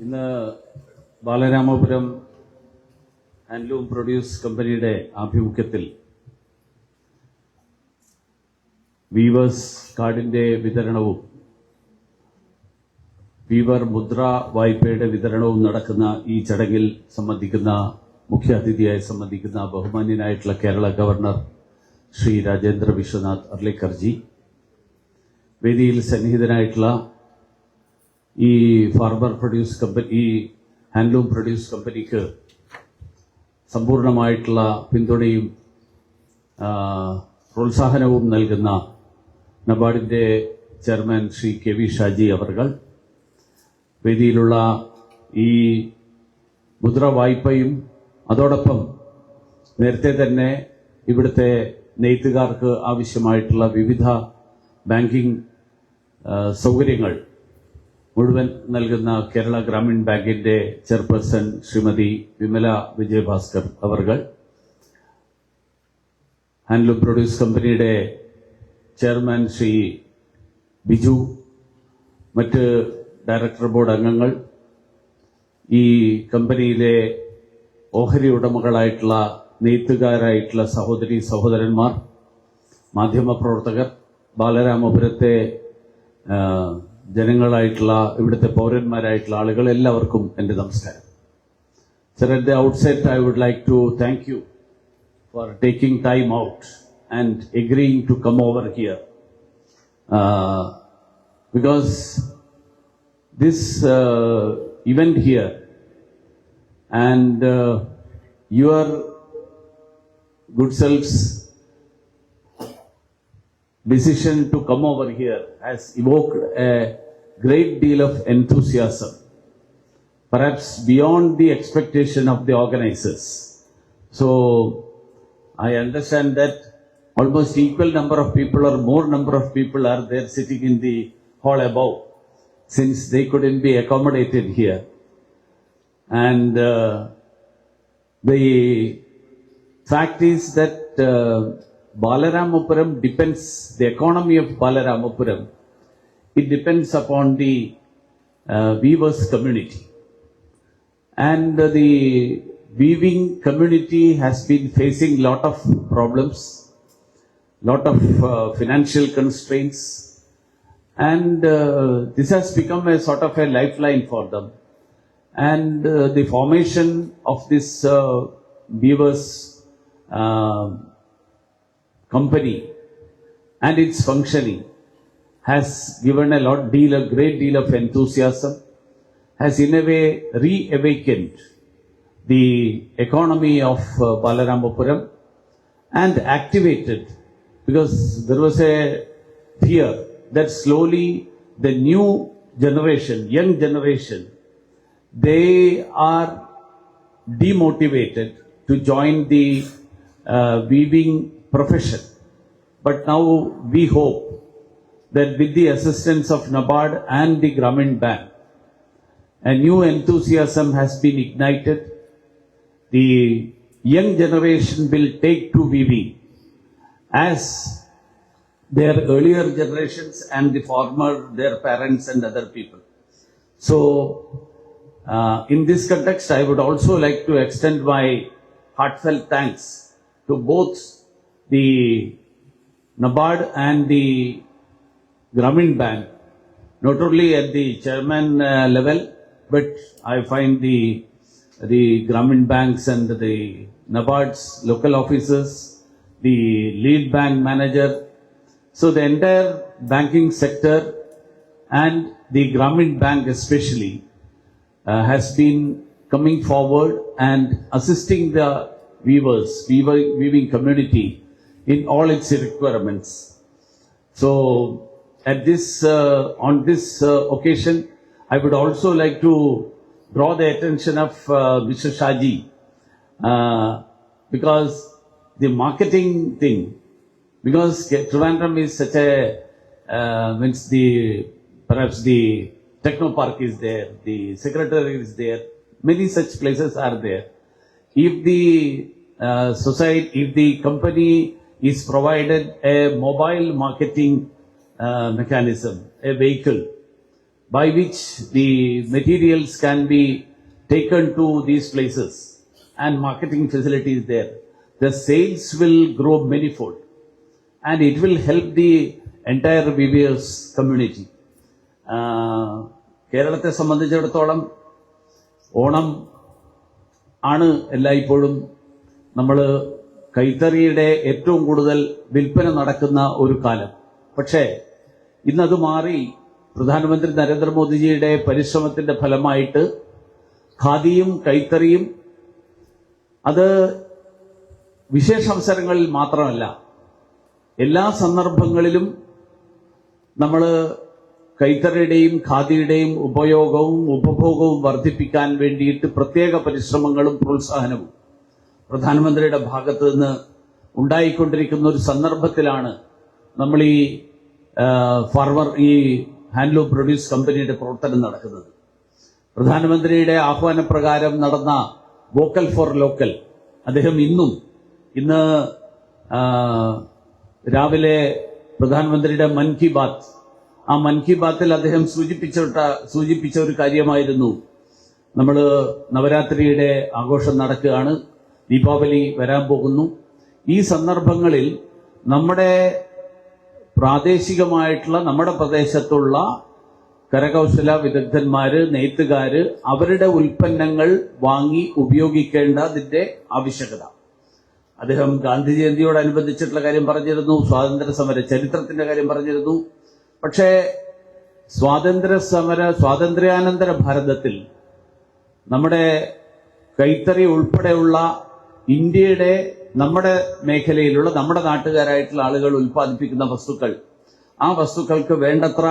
ഇന്ന് Balaramapuram handloom produce കമ്പനിയുടെ ആഭിമുഖ്യത്തിൽ വീവേഴ്സ് കാർഡിന്റെ വിതരണവും വീവർ മുദ്ര വായ്പയുടെ വിതരണവും നടക്കുന്ന ഈ ചടങ്ങിൽ സംബന്ധിക്കുന്ന മുഖ്യാതിഥിയായി സംബന്ധിക്കുന്ന ബഹുമാന്യനായിട്ടുള്ള കേരള ഗവർണർ ശ്രീ രാജേന്ദ്ര വിശ്വനാഥ് അർലേക്കർജി, വേദിയിൽ സന്നിഹിതനായിട്ടുള്ള ഈ ഫാർമർ പ്രൊഡ്യൂസ് കമ്പനി, ഈ ഹാൻഡ്ലൂം പ്രൊഡ്യൂസ് കമ്പനിക്ക് സമ്പൂർണമായിട്ടുള്ള പിന്തുണയും പ്രോത്സാഹനവും നൽകുന്ന നബാർഡിന്റെ chairman Shri K V Shaji അവർകൾ, വേദിയിലുള്ള ഈ മുദ്ര വായ്പയും അതോടൊപ്പം നേരത്തെ തന്നെ ഇവിടുത്തെ നെയ്ത്തുകാർക്ക് ആവശ്യമായിട്ടുള്ള വിവിധ ബാങ്കിംഗ് സൗകര്യങ്ങൾ മുഴുവൻ നൽകുന്ന കേരള ഗ്രാമീൺ ബാങ്കിന്റെ ചെയർപേഴ്സൺ ശ്രീമതി വിമല വിജയഭാസ്കർ അവർകൾ, ഹാൻഡ്ലൂം പ്രൊഡ്യൂസ് കമ്പനിയുടെ ചെയർമാൻ ശ്രീ ബിജു, മറ്റ് ഡയറക്ടർ ബോർഡ് അംഗങ്ങൾ, ഈ കമ്പനിയിലെ ഓഹരി ഉടമകളായിട്ടുള്ള നെയ്ത്തുകാരായിട്ടുള്ള സഹോദരി സഹോദരന്മാർ, മാധ്യമപ്രവർത്തകർ, ബാലരാമപുരത്തെ ജനങ്ങളായിട്ടുള്ള ഇവിടുത്തെ പൗരന്മാരായിട്ടുള്ള ആളുകൾ, എല്ലാവർക്കും എൻ്റെ നമസ്കാരം. Sir, at the outset, I would like to thank you for taking time out and agreeing to come over here. Because this event here and your good selves decision to come over here has evoked a great deal of enthusiasm, perhaps beyond the expectation of the organizers. So I understand that almost equal number of people or more number of people are there sitting in the hall above, since they couldn't be accommodated here. And the fact is that Balaramapuram depends, the economy of Balaramapuram, it depends upon the weavers community. And the weaving community has been facing lot of problems, lot of financial constraints, and this has become a sort of a lifeline for them. And the formation of this weavers company and its functioning has given a great deal of enthusiasm, has in a way reawakened the economy of Balaramapuram and activated, because there was a fear that slowly the new generation, young generation, they are demotivated to join the weaving profession. But now we hope that with the assistance of NABARD and the Grameen Bank, a new enthusiasm has been ignited. The young generation will take to weaving as their earlier generations and the former, their parents and other people. So in this context, I would also like to extend my heartfelt thanks to both the NABARD and the Grameen Bank, not only at the chairman level, but I find the Grameen Banks and the NABARD's local officers, the lead bank manager, so the entire banking sector and the Grameen Bank especially has been coming forward and assisting the weaving community in all its requirements. So at this on this occasion, I would also like to draw the attention of Mr. Shaji, because the marketing thing, because Trivandrum is such a means perhaps the Techno Park is there, the Secretary is there, many such places are there. If the society, if the company is provided a mobile marketing mechanism, a vehicle, by which the materials can be taken to these places and marketing facilities there, the sales will grow manifold and it will help the entire weavers community. കേരളത്തെ സംബന്ധിച്ചിടത്തോളം ഓണം ആണ് എല്ലായ്പ്പോഴും നമ്മൾ കൈത്തറിയുടെ ഏറ്റവും കൂടുതൽ വിൽപ്പന നടക്കുന്ന ഒരു കാലം. പക്ഷേ ഇന്നത് മാറി പ്രധാനമന്ത്രി നരേന്ദ്രമോദിജിയുടെ പരിശ്രമത്തിന്റെ ഫലമായിട്ട് ഖാദിയും കൈത്തറിയും അത് വിശേഷാവസരങ്ങളിൽ മാത്രമല്ല എല്ലാ സന്ദർഭങ്ങളിലും നമ്മൾ കൈത്തറിയുടെയും ഖാദിയുടെയും ഉപയോഗവും ഉപഭോഗവും വർദ്ധിപ്പിക്കാൻ വേണ്ടിയിട്ട് പ്രത്യേക പരിശ്രമങ്ങളും പ്രോത്സാഹനവും പ്രധാനമന്ത്രിയുടെ ഭാഗത്ത് നിന്ന് ഉണ്ടായിക്കൊണ്ടിരിക്കുന്ന ഒരു സന്ദർഭത്തിലാണ് നമ്മൾ ഈ ഹാൻഡ്ലൂം പ്രൊഡ്യൂസ് കമ്പനിയുടെ പ്രവർത്തനം നടക്കുന്നത്. പ്രധാനമന്ത്രിയുടെ ആഹ്വാനപ്രകാരം നടന്ന വോക്കൽ ഫോർ ലോക്കൽ, അദ്ദേഹം ഇന്ന് രാവിലെ പ്രധാനമന്ത്രിയുടെ മൻ കി ബാത്ത്, ആ മൻ കി ബാത്തിൽ അദ്ദേഹം സൂചിപ്പിച്ച ഒരു കാര്യമായിരുന്നു, നമ്മൾ നവരാത്രിയുടെ ആഘോഷം നടക്കുകയാണ്, ദീപാവലി വരാൻ പോകുന്നു. ഈ സന്ദർഭങ്ങളിൽ നമ്മുടെ പ്രാദേശികമായിട്ടുള്ള നമ്മുടെ പ്രദേശത്തുള്ള കരകൗശല വിദഗ്ധന്മാര്, നെയ്ത്തുകാര് അവരുടെ ഉൽപ്പന്നങ്ങൾ വാങ്ങി ഉപയോഗിക്കേണ്ടതിന്റെ ആവശ്യകത. അദ്ദേഹം ഗാന്ധി ജയന്തിയോടനുബന്ധിച്ചിട്ടുള്ള കാര്യം പറഞ്ഞിരുന്നു, സ്വാതന്ത്ര്യ സമര ചരിത്രത്തിന്റെ കാര്യം പറഞ്ഞിരുന്നു. പക്ഷേ സ്വാതന്ത്ര്യാനന്തര ഭാരതത്തിൽ നമ്മുടെ കൈത്തറി ഉൾപ്പെടെയുള്ള ഇന്ത്യയുടെ നമ്മുടെ മേഖലയിലുള്ള നമ്മുടെ നാട്ടുകാരായിട്ടുള്ള ആളുകൾ ഉൽപ്പാദിപ്പിക്കുന്ന വസ്തുക്കൾ, ആ വസ്തുക്കൾക്ക് വേണ്ടത്ര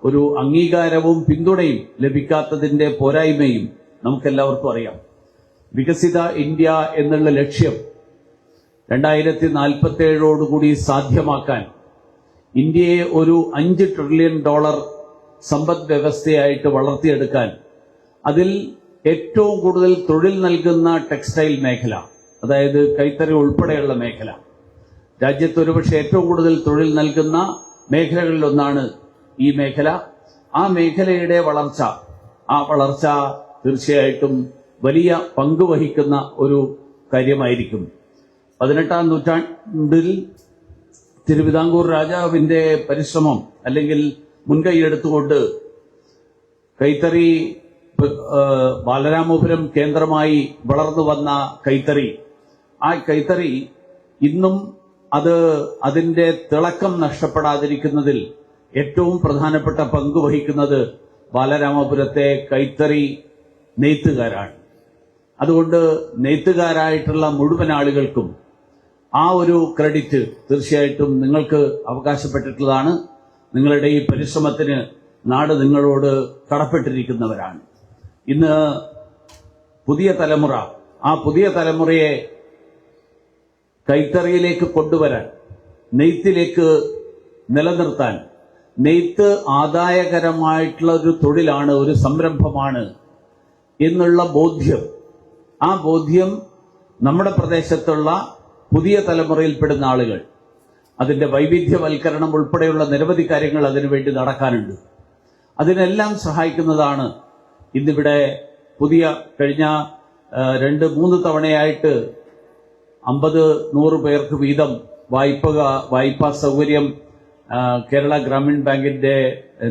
ഒരു അംഗീകാരവും പിന്തുണയും ലഭിക്കാത്തതിന്റെ പോരായ്മയും നമുക്കെല്ലാവർക്കും അറിയാം. വികസിത ഇന്ത്യ എന്നുള്ള ലക്ഷ്യം 2047 സാധ്യമാക്കാൻ ഇന്ത്യയെ ഒരു $5 ട്രില്യൺ സമ്പദ് വ്യവസ്ഥയായിട്ട് വളർത്തിയെടുക്കാൻ അതിൽ ഏറ്റവും കൂടുതൽ തൊഴിൽ നൽകുന്ന ടെക്സ്റ്റൈൽ മേഖല, അതായത് കൈത്തറി ഉൾപ്പെടെയുള്ള മേഖല, രാജ്യത്ത് ഒരുപക്ഷെ ഏറ്റവും കൂടുതൽ തൊഴിൽ നൽകുന്ന മേഖലകളിലൊന്നാണ് ഈ മേഖല. ആ മേഖലയുടെ വളർച്ച തീർച്ചയായിട്ടും വലിയ പങ്ക് വഹിക്കുന്ന ഒരു കാര്യമായിരിക്കും. 18ാം നൂറ്റാണ്ടിൽ തിരുവിതാംകൂർ രാജാവിന്റെ പരിശ്രമം അല്ലെങ്കിൽ മുൻകൈയെടുത്തുകൊണ്ട് കൈത്തറി ബാലരാമപുരം കേന്ദ്രമായി വളർന്നു വന്ന കൈത്തറി, ആ കൈത്തറി ഇന്നും അതിന്റെ തിളക്കം നഷ്ടപ്പെടാതിരിക്കുന്നതിൽ ഏറ്റവും പ്രധാനപ്പെട്ട പങ്ക് വഹിക്കുന്നത് ബാലരാമപുരത്തെ കൈത്തറി നെയ്ത്തുകാരാണ്. അതുകൊണ്ട് നെയ്ത്തുകാരായിട്ടുള്ള മുഴുവൻ ആളുകൾക്കും ആ ഒരു ക്രെഡിറ്റ് തീർച്ചയായിട്ടും നിങ്ങൾക്ക് അവകാശപ്പെട്ടിട്ടുള്ളതാണ്. നിങ്ങളുടെ ഈ പരിശ്രമത്തിന് നാട് നിങ്ങളോട് കടപ്പെട്ടിരിക്കുന്നവരാണ്. ഇന്ന് പുതിയ തലമുറയെ കൈത്തറിയിലേക്ക് കൊണ്ടുവരാൻ, നെയ്ത്തിലേക്ക് നിലനിർത്താൻ, നെയ്ത്ത് ആദായകരമായിട്ടുള്ള ഒരു തൊഴിലാണ്, ഒരു സംരംഭമാണ് എന്നുള്ള ബോധ്യം, ആ ബോധ്യം നമ്മുടെ പ്രദേശത്തുള്ള പുതിയ തലമുറയിൽപ്പെടുന്ന ആളുകൾ, അതിന്റെ വൈവിധ്യവൽക്കരണം ഉൾപ്പെടെയുള്ള നിരവധി കാര്യങ്ങൾ അതിനുവേണ്ടി നടക്കാനുണ്ട്. അതിനെല്ലാം സഹായിക്കുന്നതാണ് ഇന്നിവിടെ കഴിഞ്ഞ 2-3 തവണയായിട്ട് 50-100 പേർക്ക് വീതം വായ്പാ സൗകര്യം കേരള ഗ്രാമീൺ ബാങ്കിന്റെ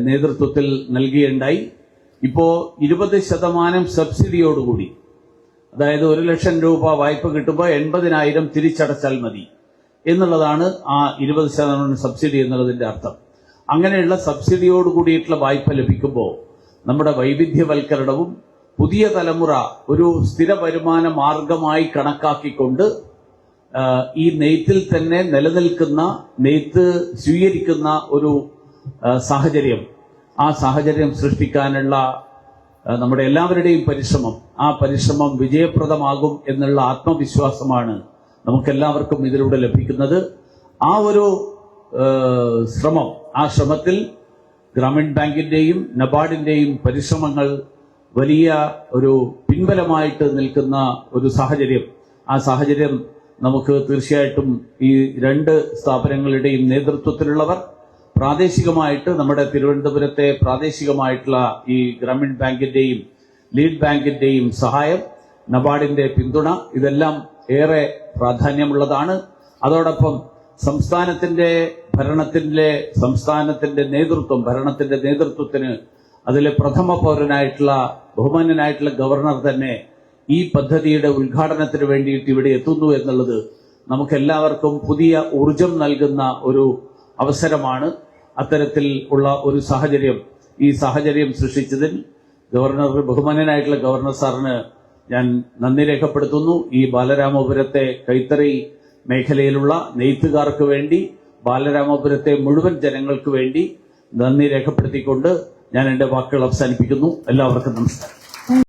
നേതൃത്വത്തിൽ നൽകിയുണ്ടായി. ഇപ്പോ 20% സബ്സിഡിയോടുകൂടി, അതായത് 1 ലക്ഷം രൂപ വായ്പ കിട്ടുമ്പോൾ 80,000 തിരിച്ചടച്ചാൽ മതി എന്നുള്ളതാണ് ആ 20% സബ്സിഡി എന്നുള്ളതിന്റെ അർത്ഥം. അങ്ങനെയുള്ള സബ്സിഡിയോട് കൂടിയിട്ടുള്ള വായ്പ ലഭിക്കുമ്പോൾ നമ്മുടെ വൈവിധ്യവൽക്കരണവും പുതിയ തലമുറ ഒരു സ്ഥിര വരുമാന മാർഗമായി കണക്കാക്കിക്കൊണ്ട് ഈ നെയ്ത്തിൽ തന്നെ നിലനിൽക്കുന്ന, നെയ്ത്ത് സ്വീകരിക്കുന്ന ഒരു സാഹചര്യം, ആ സാഹചര്യം സൃഷ്ടിക്കാനുള്ള നമ്മുടെ എല്ലാവരുടെയും ആ പരിശ്രമം വിജയപ്രദമാകും എന്നുള്ള ആത്മവിശ്വാസമാണ് നമുക്കെല്ലാവർക്കും ഇതിലൂടെ ലഭിക്കുന്നത്. ആ ഒരു ശ്രമത്തിൽ ഗ്രാമീൺ ബാങ്കിന്റെയും നബാർഡിന്റെയും പരിശ്രമങ്ങൾ വലിയ ഒരു പിൻബലമായിട്ട് നിൽക്കുന്ന ഒരു സാഹചര്യം, ആ സാഹചര്യം നമുക്ക് തീർച്ചയായിട്ടും ഈ 2 സ്ഥാപനങ്ങളുടെയും നേതൃത്വത്തിലുള്ളവർ, പ്രാദേശികമായിട്ട് നമ്മുടെ തിരുവനന്തപുരത്തെ പ്രാദേശികമായിട്ടുള്ള ഈ ഗ്രാമീൺ ബാങ്കിന്റെയും ലീഡ് ബാങ്കിന്റെയും സഹായം, നബാർഡിന്റെ പിന്തുണ, ഇതെല്ലാം ഏറെ പ്രാധാന്യമുള്ളതാണ്. അതോടൊപ്പം സംസ്ഥാനത്തിന്റെ നേതൃത്വത്തിന് അതിലെ പ്രഥമ പൗരനായിട്ടുള്ള ബഹുമാന്യനായിട്ടുള്ള ഗവർണർ തന്നെ ഈ പദ്ധതിയുടെ ഉദ്ഘാടനത്തിന് വേണ്ടിയിട്ട് ഇവിടെ എത്തുന്നു എന്നുള്ളത് നമുക്കെല്ലാവർക്കും പുതിയ ഊർജം നൽകുന്ന ഒരു അവസരമാണ്. അത്തരത്തിൽ ഉള്ള ഒരു സാഹചര്യം സൃഷ്ടിച്ചതിൽ ബഹുമാന്യനായിട്ടുള്ള ഗവർണർ സാറിന് ഞാൻ നന്ദി രേഖപ്പെടുത്തുന്നു. ഈ ബാലരാമപുരത്തെ കൈത്തറി മേഖലയിലുള്ള നെയ്ത്തുകാർക്ക് വേണ്ടി, ബാലരാമപുരത്തെ മുഴുവൻ ജനങ്ങൾക്ക് വേണ്ടി നന്ദി രേഖപ്പെടുത്തിക്കൊണ്ട് ഞാൻ എന്റെ വാക്കുകൾ അവസാനിപ്പിക്കുന്നു. എല്ലാവർക്കും നമസ്കാരം.